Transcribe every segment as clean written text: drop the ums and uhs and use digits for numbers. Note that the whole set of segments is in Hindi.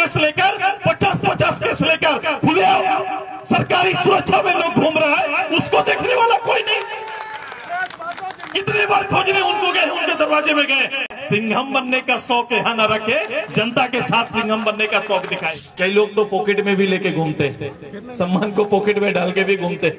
केस लेकर 50-50 केस लेकर खुले सरकारी सुरक्षा में लोग घूम रहा है, उसको देखने वाला कोई नहीं। कितनी बार खोजने उनको गए, उनके दरवाजे में गए। सिंघम बनने का शौक यहाँ न रखे, जनता के साथ सिंघम बनने का शौक दिखाए। कई लोग तो पॉकेट में भी लेके घूमते, सम्मान को पॉकेट में डाल के भी घूमते।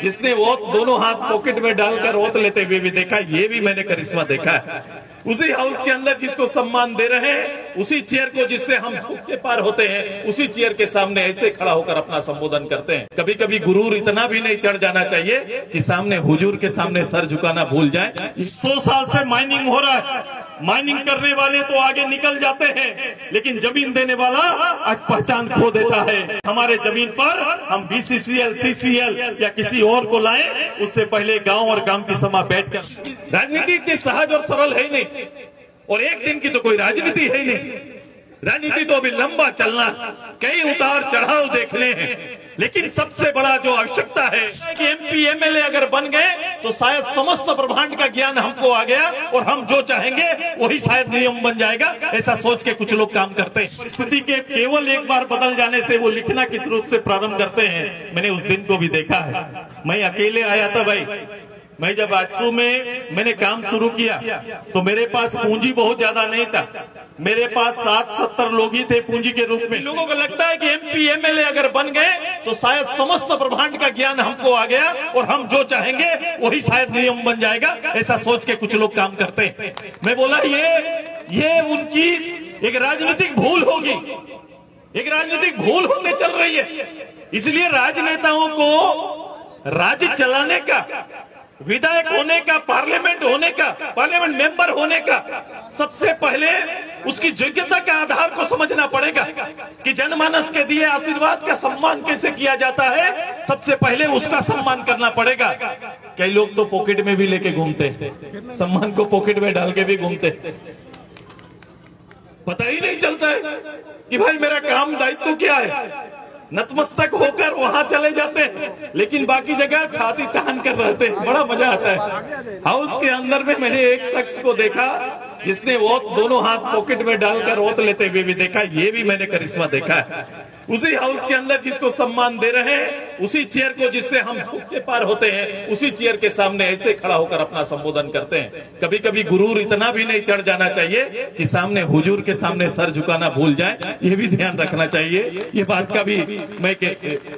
जिसने वो दोनों हाथ पॉकेट में डालकर ओत लेते हुए भी देखा, ये भी मैंने करिश्मा देखा है। उसी हाउस के अंदर जिसको सम्मान दे रहे हैं, उसी चेयर को जिससे हम झुक के पार होते हैं, उसी चेयर के सामने ऐसे खड़ा होकर अपना संबोधन करते हैं। कभी कभी गुरूर इतना भी नहीं चढ़ जाना चाहिए कि सामने हुजूर के सामने सर झुकाना भूल जाए। 100 साल से माइनिंग हो रहा है, माइनिंग करने वाले तो आगे निकल जाते हैं, लेकिन जमीन देने वाला आज पहचान खो देता है। हमारे जमीन पर हम BCCL, CCL या किसी और को लाएं, उससे पहले गांव और गांव की सभा बैठकर। राजनीति इतनी सहज और सरल है नहीं, और एक दिन की तो कोई राजनीति है नहीं। राजनीति तो अभी लंबा चलना, कई उतार चढ़ाव देखने हैं। लेकिन सबसे बड़ा जो आवश्यकता है कि MP MLA अगर बन गए तो शायद समस्त ब्रह्मांड का ज्ञान हमको आ गया, और हम जो चाहेंगे वही शायद नियम बन जाएगा, ऐसा सोच के कुछ लोग काम करते हैं। परिस्थिति के केवल एक बार बदल जाने से वो लिखना किस रूप से प्रारंभ करते हैं, मैंने उस दिन को भी देखा है। मैं अकेले आया था भाई। मैं जब आजसू में मैंने काम शुरू किया तो मेरे पास पूंजी बहुत ज्यादा नहीं था। मेरे पास 60-70 लोग ही थे पूंजी के रूप में। लोगों को लगता है कि MP MLA अगर बन गए तो शायद समस्त ब्रह्मांड का ज्ञान हमको आ गया, और हम जो चाहेंगे वही शायद नियम बन जाएगा, ऐसा सोच के कुछ लोग काम करते हैं। मैं बोला ये उनकी एक राजनीतिक भूल होगी, एक राजनीतिक भूल होते चल रही है। इसलिए राजनेताओं को राज्य चलाने का, विधायक होने का, पार्लियामेंट होने का, पार्लियामेंट मेंबर होने का, सबसे पहले उसकी योग्यता का आधार को समझना पड़ेगा कि जनमानस के दिए आशीर्वाद का सम्मान कैसे किया जाता है। सबसे पहले उसका सम्मान करना पड़ेगा। कई लोग तो पॉकेट में भी लेके घूमते, सम्मान को पॉकेट में डाल के भी घूमते। पता ही नहीं चलता है कि भाई मेरा काम दायित्व क्या है। नतमस्तक होकर वहां चले जाते हैं, लेकिन बाकी जगह छाती तान कर रहते हैं। बड़ा मजा आता है। हाउस के अंदर में मैंने एक शख्स को देखा जिसने वो दोनों हाथ पॉकेट में डालकर ओत लेते हुए भी देखा, ये भी मैंने करिश्मा देखा है। उसी हाउस के अंदर जिसको सम्मान दे रहे हैं, उसी चेयर को जिससे हम झुक के पार होते हैं, उसी चेयर के सामने ऐसे खड़ा होकर अपना संबोधन करते हैं। कभी कभी गुरूर इतना भी नहीं चढ़ जाना चाहिए कि सामने हुजूर के सामने सर झुकाना भूल जाए, ये भी ध्यान रखना चाहिए। ये बात का भी मैं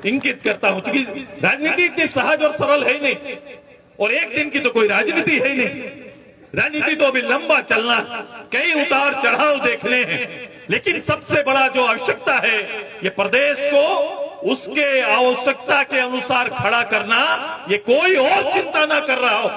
इंगित करता हूँ, क्योंकि राजनीति इतनी सहज और सरल है नहीं, और एक दिन की तो कोई राजनीति है नहीं। राजनीति तो अभी लंबा चलना, कई उतार चढ़ाव देखने हैं। लेकिन सबसे बड़ा जो आवश्यकता है, ये प्रदेश को उसके आवश्यकता के अनुसार खड़ा करना, ये कोई और चिंता ना कर रहा हो।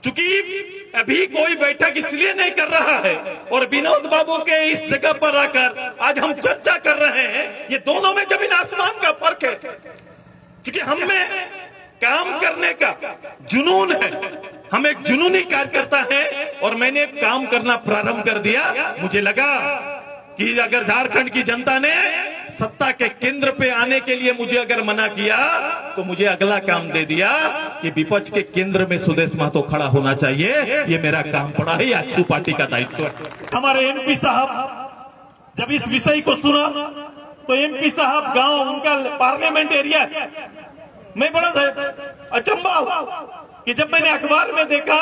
क्योंकि अभी कोई बैठक इसलिए नहीं कर रहा है, और विनोद बाबू के इस जगह पर आकर आज हम चर्चा कर रहे हैं, ये दोनों में जमीन आसमान का फर्क है। क्योंकि हम में काम करने का जुनून है, हम एक जुनूनी कार्यकर्ता है, और मैंने काम करना प्रारंभ कर दिया। मुझे लगा कि अगर झारखंड की जनता ने सत्ता के केंद्र पे आने के लिए मुझे अगर मना किया, तो मुझे अगला काम दे दिया कि विपक्ष के केंद्र में सुदेश महतो खड़ा होना चाहिए। ये मेरा काम पड़ा है, आजसू पार्टी का दायित्व है। हमारे MP साहब जब इस विषय को सुना तो MP साहब गांव उनका पार्लियामेंट एरिया है। मैं बड़ा अचंभा हुआ कि जब मैंने अखबार में देखा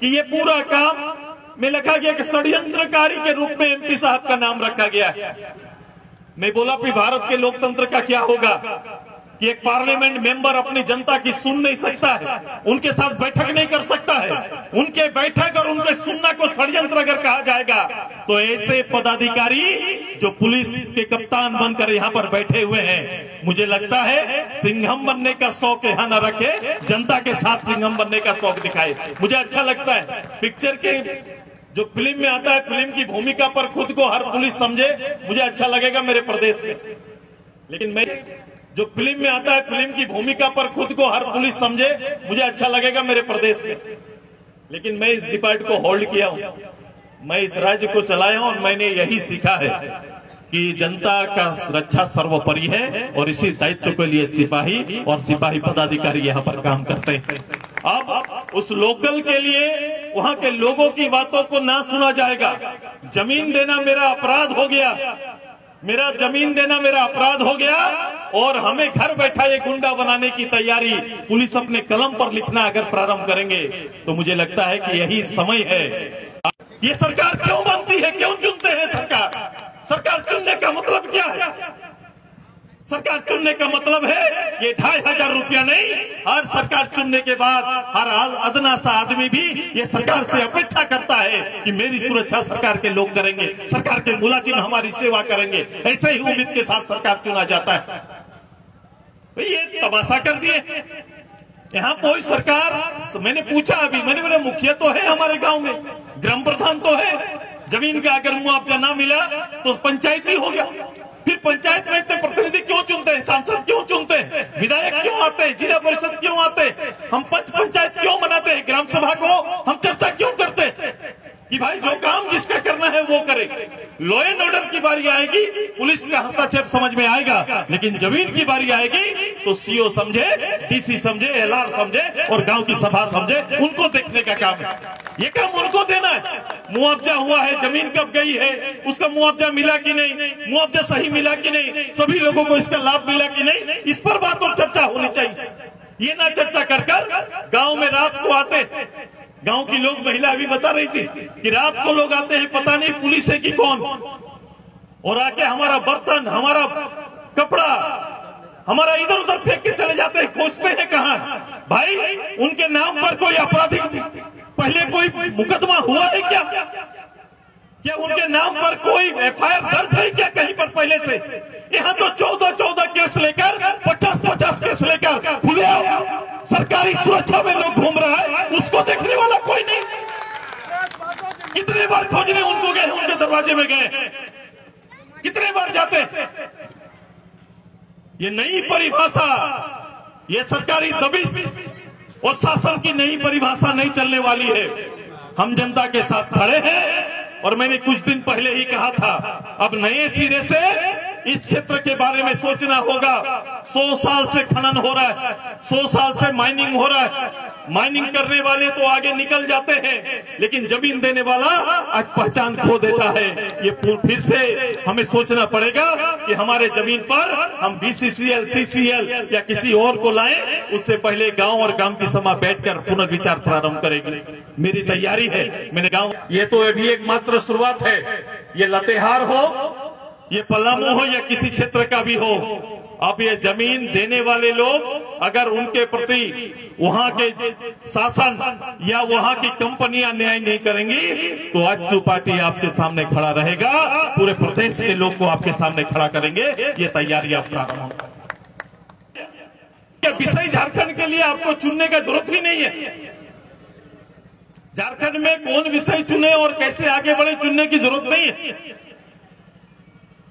कि ये पूरा काम में लिखा गया कि षड्यंत्रकारी के रूप में MP साहब का नाम रखा गया है। मैं बोला कि भारत के लोकतंत्र का क्या होगा कि एक पार्लियामेंट मेंबर अपनी जनता की सुन नहीं सकता है, उनके साथ बैठक नहीं कर सकता है। उनके बैठक और उनके सुनना को षड्यंत्र अगर कहा जाएगा, तो ऐसे पदाधिकारी जो पुलिस के कप्तान बनकर यहाँ पर बैठे हुए हैं, मुझे लगता है सिंघम बनने का शौक यहाँ न रखे, जनता के साथ सिंघम बनने का शौक दिखाए। मुझे अच्छा लगता है पिक्चर के जो फिल्म में आता है, फिल्म की भूमिका पर खुद को हर पुलिस समझे, मुझे अच्छा लगेगा मेरे प्रदेश में। लेकिन मैं जो फिल्म में आता है, फिल्म की भूमिका पर खुद को हर पुलिस समझे, मुझे अच्छा लगेगा मेरे प्रदेश में। लेकिन मैं इस डिपार्ट को होल्ड किया हूं, मैं इस राज्य को चलाया हूं, और मैंने यही सीखा है कि जनता का रक्षा सर्वोपरि है, और इसी दायित्व के लिए सिपाही और सिपाही पदाधिकारी यहाँ पर काम करते हैं। अब उस लोकल के लिए वहां के लोगों की बातों को ना सुना जाएगा। जमीन देना मेरा अपराध हो गया, मेरा जमीन देना मेरा अपराध हो गया और हमें घर बैठा ये गुंडा बनाने की तैयारी पुलिस अपने कलम पर लिखना अगर प्रारंभ करेंगे तो मुझे लगता है कि यही समय है। ये सरकार क्यों बनती है, क्यों चुनते हैं सरकार चुनने का मतलब क्या है? सरकार चुनने का मतलब है ये 2500 रुपया नहीं, हर सरकार चुनने के बाद हर अदना सा आदमी भी ये सरकार से अपेक्षा करता है कि मेरी सुरक्षा सरकार के लोग करेंगे, सरकार के मुलाजिम हमारी सेवा करेंगे। ऐसे ही उम्मीद के साथ सरकार चुना जाता है। ये तमाशा कर दिए यहाँ कोई सरकार। मैंने पूछा अभी, मैंने बोला मुखिया तो है हमारे गांव में, ग्राम प्रधान तो है, जमीन का अगर मुआवजा ना मिला तो पंचायती हो गया। फिर पंचायत में इतने प्रतिनिधि क्यों चुनते हैं, सांसद क्यों चुनते हैं, विधायक क्यों आते हैं, जिला परिषद क्यों आते हैं, हम पंचायत क्यों बनाते हैं, ग्राम सभा को हम चर्चा क्यों करते हैं कि भाई जो काम जिसका करना है वो करे। लॉ एंड ऑर्डर की बारी आएगी, पुलिस का हस्तक्षेप समझ में आएगा, लेकिन जमीन की बारी आएगी तो सीओ समझे, डीसी समझे, एलआर समझे और गांव की सभा समझे, उनको देखने का काम है। ये काम उनको देना है। मुआवजा हुआ है, जमीन कब गई है, उसका मुआवजा मिला कि नहीं, मुआवजा सही मिला कि नहीं, सभी लोगों को इसका लाभ मिला कि नहीं, इस पर बात और चर्चा होनी चाहिए। ये ना चर्चा कर गांव में रात को आते, गांव की लोग महिला अभी बता रही थी कि रात को लोग आते हैं, पता नहीं पुलिस है कि कौन, और आके हमारा बर्तन, हमारा कपड़ा, हमारा इधर उधर फेंक के चले जाते हैं, खोजते हैं कहां। भाई उनके नाम पर कोई आपराधिक पहले कोई मुकदमा हुआ है क्या उनके नाम पर कोई एफआईआर दर्ज है क्या कहीं पर पहले से? यहाँ तो 14 केस लेकर 50 केस लेकर खुले सरकारी सुरक्षा में लोग घूम रहा है, उसको देखने वाला कोई नहीं। कितने बार खोजने उनको गए, उनके दरवाजे में गए, कितने बार जाते। ये नई परिभाषा, ये सरकारी दबिश और शासन की नई परिभाषा नहीं चलने वाली है। हम जनता के साथ खड़े हैं और मैंने कुछ दिन पहले ही कहा था, अब नए सिरे से इस क्षेत्र के बारे में सोचना होगा। 100 साल से खनन हो रहा है, 100 साल से माइनिंग हो रहा है। माइनिंग करने वाले तो आगे निकल जाते हैं, लेकिन जमीन देने वाला आज पहचान खो देता है। ये फिर से हमें सोचना पड़ेगा कि हमारे जमीन पर हम बीसीसीएल, सीसीएल या किसी और को लाएं, उससे पहले गांव और गांव की सभा बैठकर पुनर्विचार प्रारंभ करेंगे। मेरी तैयारी है। मैंने गांव, ये तो अभी एक मात्र शुरुआत है। ये लातेहार हो, ये पलामू हो या किसी क्षेत्र का भी हो, अब ये जमीन देने वाले लोग अगर उनके प्रति वहां के शासन या वहां की कंपनियां न्याय नहीं करेंगी तो आजसू पार्टी आपके सामने खड़ा रहेगा, पूरे प्रदेश के लोग को आपके सामने खड़ा करेंगे। ये तैयारी आप प्रारंभ होगा। विषय झारखंड के लिए आपको चुनने का जरूरत ही नहीं है। झारखंड में कौन विषय चुने और कैसे आगे बढ़े, चुनने की जरूरत नहीं है।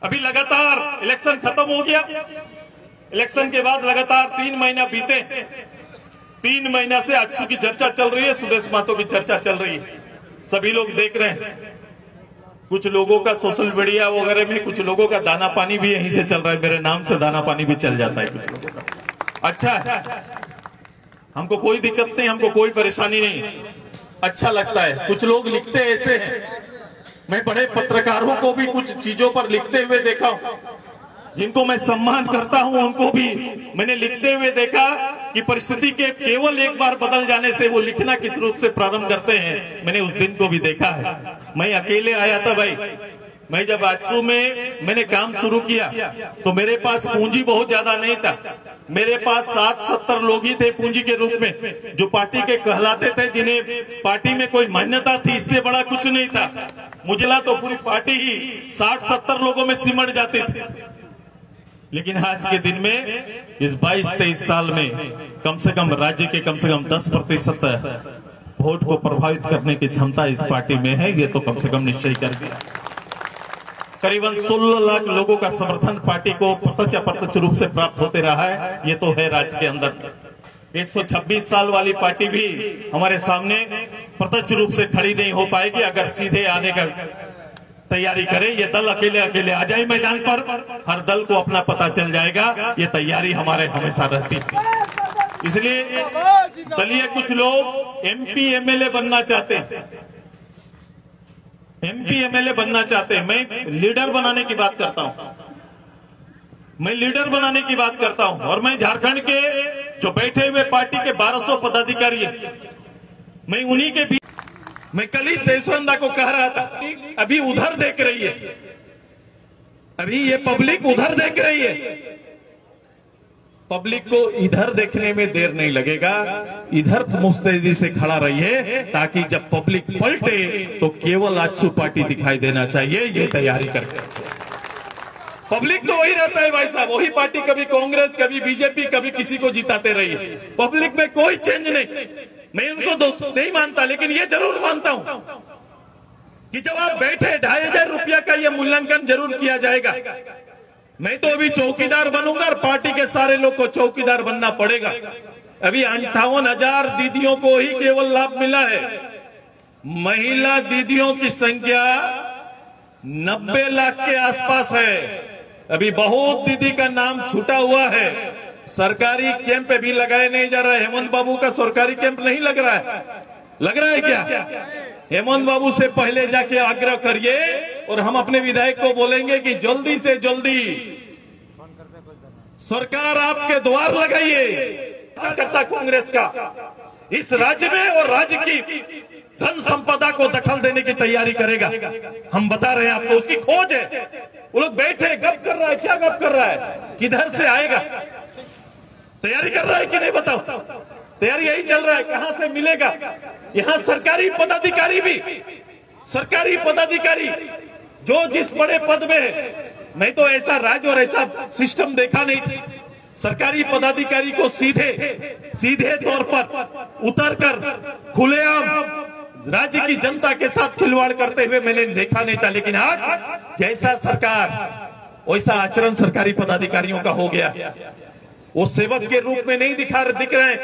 अभी लगातार इलेक्शन खत्म हो गया, इलेक्शन के बाद लगातार 3 महीना बीते, 3 महीना से आजसू की चर्चा चल रही है, सुदेश महतो की चर्चा चल रही है, सभी लोग देख रहे हैं। कुछ लोगों का सोशल मीडिया वगैरह में, कुछ लोगों का दाना पानी भी यहीं से चल रहा है, मेरे नाम से दाना पानी भी चल जाता है कुछ लोगों का। अच्छा है, हमको कोई दिक्कत नहीं, हमको कोई परेशानी नहीं, अच्छा लगता है। कुछ लोग लिखते ऐसे हैं, मैं बड़े पत्रकारों को भी कुछ चीजों पर लिखते हुए देखा हूं, जिनको मैं सम्मान करता हूं, उनको भी मैंने लिखते हुए देखा कि परिस्थिति के केवल एक बार बदल जाने से वो लिखना किस रूप से प्रारंभ करते हैं। मैंने उस दिन को भी देखा है। मैं अकेले आया था भाई, मैं जब आजसू में मैंने काम शुरू किया तो मेरे पास पूंजी बहुत ज्यादा नहीं था, मेरे पास 60-70 लोग ही थे पूंजी के रूप में, जो पार्टी के कहलाते थे, जिन्हें पार्टी में कोई मान्यता थी, इससे बड़ा कुछ नहीं था। मुझला तो पूरी पार्टी ही 60-70 लोगों में सिमट जाती थी। लेकिन आज के दिन में इस 22-23 साल में कम से कम राज्य के कम से कम 10% वोट को प्रभावित करने की क्षमता इस पार्टी में है। ये तो कम से कम निश्चय कर दिया। करीबन 16 लाख लोगों का समर्थन पार्टी को प्रत्यक्ष अप्रत्यक्ष रूप से प्राप्त होते रहा है। ये तो है राज्य के अंदर। 126 साल वाली पार्टी भी हमारे सामने प्रत्यक्ष रूप से खड़ी नहीं हो पाएगी अगर सीधे आने का तैयारी करे। ये दल अकेले अकेले आ जाए मैदान पर, हर दल को अपना पता चल जाएगा। ये तैयारी हमारे हमेशा रहती है। इसलिए दलीय कुछ लोग एमपी एमएलए बनना चाहते हैं, एमपी एमएलए बनना चाहते हैं। मैं लीडर बनाने की बात करता हूं। मैं लीडर बनाने की बात करता हूं और मैं झारखंड के जो बैठे हुए पार्टी के 1200 पदाधिकारी हैं, मैं उन्हीं के बीच मैं कल ही देशवंदा को कह रहा था, अभी उधर देख रही है, अभी ये पब्लिक उधर देख रही है, पब्लिक को इधर देखने में देर नहीं लगेगा, इधर मुस्तैदी से खड़ा रहिए ताकि जब पब्लिक पलटे तो केवल आजसू पार्टी दिखाई देना चाहिए। ये तैयारी करके पब्लिक तो वही रहता है भाई साहब, वही पार्टी, कभी कांग्रेस कभी बीजेपी कभी किसी को जिताते रहिए, पब्लिक में कोई चेंज नहीं। मैं उनको दोस्त नहीं मानता, लेकिन ये जरूर मानता हूं कि जब आप बैठे 2500 रुपया का ये मूल्यांकन जरूर किया जाएगा। मैं तो अभी चौकीदार बनूंगा और पार्टी के सारे लोग को चौकीदार बनना पड़ेगा। अभी 58,000 दीदियों को ही केवल लाभ मिला है। महिला दीदियों की संख्या 90 लाख के आसपास है। अभी बहुत दीदी का नाम छूटा हुआ है। सरकारी कैंप भी लगाए नहीं जा रहा है। हेमंत बाबू का सरकारी कैंप नहीं लग रहा है, लग रहा है क्या? हेमंत बाबू से पहले जाके आग्रह करिए और हम अपने विधायक को बोलेंगे कि जल्दी से जल्दी सरकार आपके द्वार लगाइए। करता कांग्रेस का इस राज्य में और राज्य की धन संपदा को दखल देने की तैयारी करेगा। हम बता रहे हैं आपको, उसकी खोज है। वो लोग बैठे गप कर रहा है, क्या गप कर रहा है, किधर से आएगा, तैयारी कर रहा है कि नहीं बताओ? तैयारी यही चल रहा है, कहां से मिलेगा। यहां सरकारी पदाधिकारी भी, सरकारी पदाधिकारी जो जिस बड़े पद में है, मैं तो ऐसा राज्य और ऐसा सिस्टम देखा नहीं था। सरकारी पदाधिकारी को सीधे तौर पर उतरकर खुलेआम राज्य की जनता के साथ खिलवाड़ करते हुए मैंने देखा नहीं था। लेकिन आज जैसा सरकार वैसा आचरण सरकारी पदाधिकारियों का हो गया। वो सेवक के रूप में नहीं दिख रहे हैं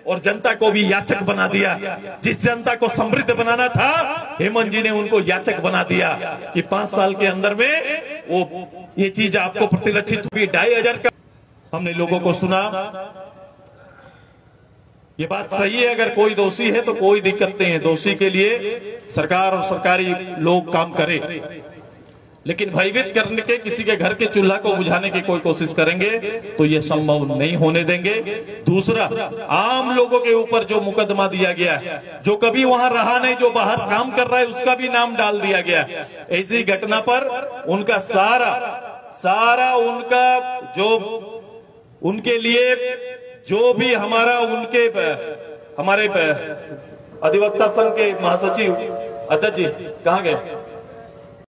और जनता को भी याचक बना दिया। जिस जनता को समृद्ध बनाना था, हेमंत जी ने उनको याचक बना दिया कि 5 साल के अंदर में वो ये चीज आपको प्रतिलक्षित हुई। 2500 का हमने लोगों को सुना। ये बात सही है, अगर कोई दोषी है तो कोई दिक्कत नहीं है, दोषी के लिए सरकार और सरकारी लोग काम करें। लेकिन भयभीत करने के किसी के घर के चूल्हा को बुझाने की कोई कोशिश करेंगे तो ये संभव नहीं होने देंगे। दूसरा, आम लोगों के ऊपर जो मुकदमा दिया गया है, जो कभी वहां रहा नहीं, जो बाहर काम कर रहा है, उसका भी नाम डाल दिया गया। ऐसी घटना पर उनका सारा उनका जो उनके लिए जो भी हमारे अधिवक्ता संघ के महासचिव अध्यक्ष जी कहाँ गए?